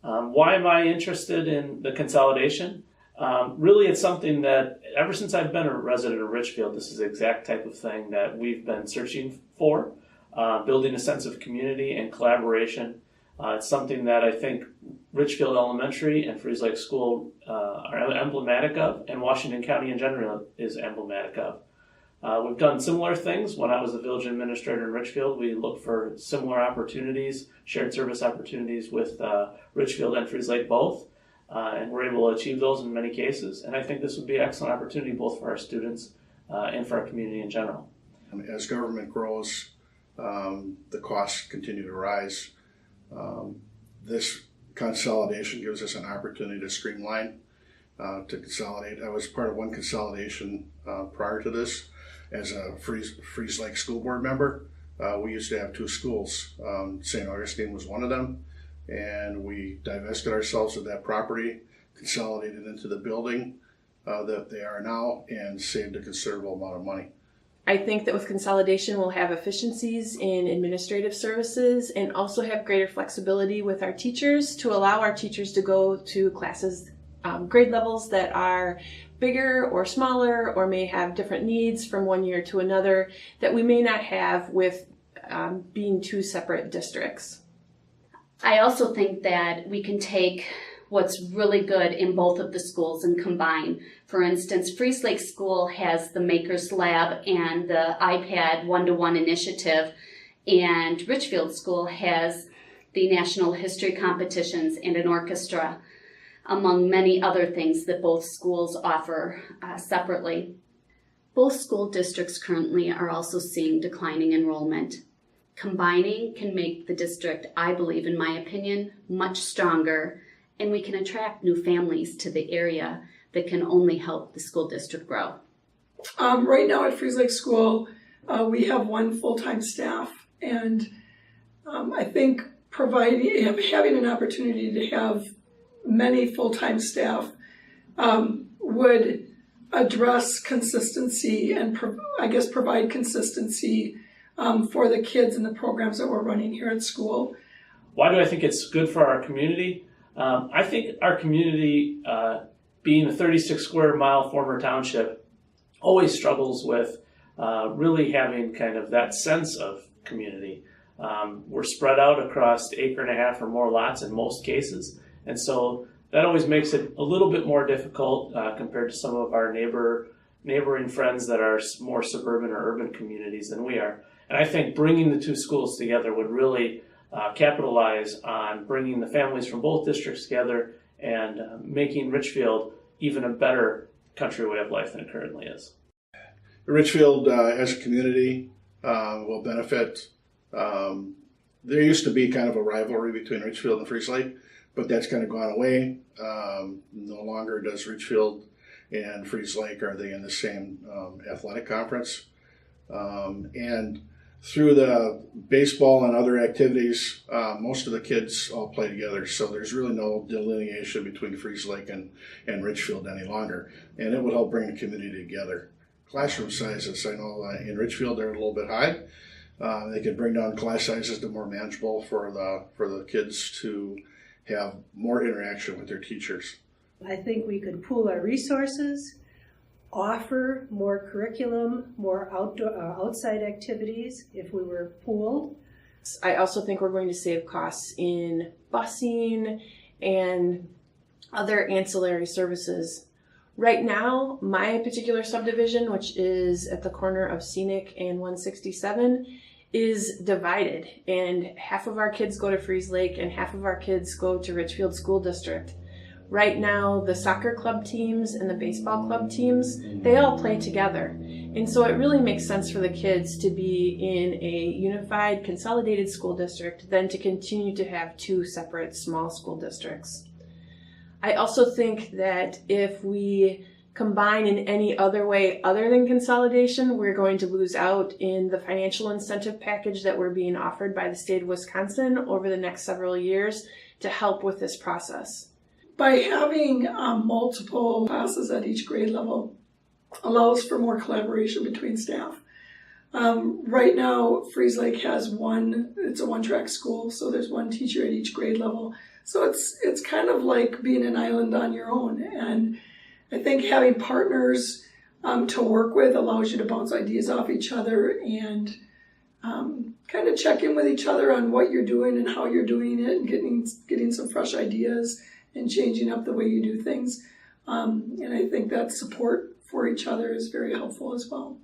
Why am I interested in the consolidation? Really, it's something that ever since I've been a resident of Richfield, this is the exact type of thing that we've been searching for, building a sense of community and collaboration. It's something that I think Richfield Elementary and Freeze Lake School are emblematic of, and Washington County in general is emblematic of. We've done similar things. When I was the village administrator in Richfield, we looked for similar opportunities, shared service opportunities with Richfield and Freeze Lake both, and we're able to achieve those in many cases. And I think this would be an excellent opportunity both for our students and for our community in general. As government grows, the costs continue to rise. This consolidation gives us an opportunity to streamline, to consolidate. I was part of one consolidation prior to this as a Freeze Lake School Board member. We used to have two schools. St. Augustine was one of them, and we divested ourselves of that property, consolidated into the building that they are now, and saved a considerable amount of money. I think that with consolidation, we'll have efficiencies in administrative services and also have greater flexibility with our teachers to allow our teachers to go to classes, grade levels that are bigger or smaller or may have different needs from one year to another that we may not have with being two separate districts. I also think that we can take what's really good in both of the schools and combine. For instance, Freeze Lake School has the Makers Lab and the iPad one-to-one initiative, and Richfield School has the National History Competitions and an orchestra, among many other things that both schools offer separately. Both school districts currently are also seeing declining enrollment. Combining can make the district, I believe, in my opinion, much stronger, and we can attract new families to the area that can only help the school district grow. Right now at Freeze Lake School, we have one full-time staff, and I think having an opportunity to have many full-time staff would address consistency and provide consistency for the kids and the programs that we're running here at school. Why do I think it's good for our community? I think our community, being a 36 square mile former township, always struggles with really having kind of that sense of community. We're spread out across 1.5 acres or more lots in most cases, and so that always makes it a little bit more difficult compared to some of our neighboring friends that are more suburban or urban communities than we are. And I think bringing the two schools together would really capitalize on bringing the families from both districts together and making Richfield even a better country way of life than it currently is. Richfield as a community will benefit. There used to be kind of a rivalry between Richfield and Freeze Lake, but that's kind of gone away. No longer does Richfield and Freeze Lake, are they in the same athletic conference. And through the baseball and other activities, most of the kids all play together, so there's really no delineation between Freeze Lake and Richfield any longer, and it would help bring the community together. Classroom sizes, I know in Richfield they're a little bit high. They could bring down class sizes to more manageable for the kids to have more interaction with their teachers. I think we could pool our resources, offer more curriculum, more outside activities if we were pooled. I also think we're going to save costs in busing and other ancillary services. Right now, my particular subdivision, which is at the corner of Scenic and 167, is divided, and half of our kids go to Freeze Lake and half of our kids go to Richfield School District. Right now, the soccer club teams and the baseball club teams, they all play together. And so it really makes sense for the kids to be in a unified, consolidated school district than to continue to have two separate small school districts. I also think that if we combine in any other way other than consolidation, we're going to lose out in the financial incentive package that we're being offered by the state of Wisconsin over the next several years to help with this process. By having multiple classes at each grade level allows for more collaboration between staff. Right now, Freeze Lake has it's a one-track school, so there's one teacher at each grade level. So it's kind of like being an island on your own. And I think having partners to work with allows you to bounce ideas off each other and kind of check in with each other on what you're doing and how you're doing it, and getting some fresh ideas and changing up the way you do things. And I think that support for each other is very helpful as well.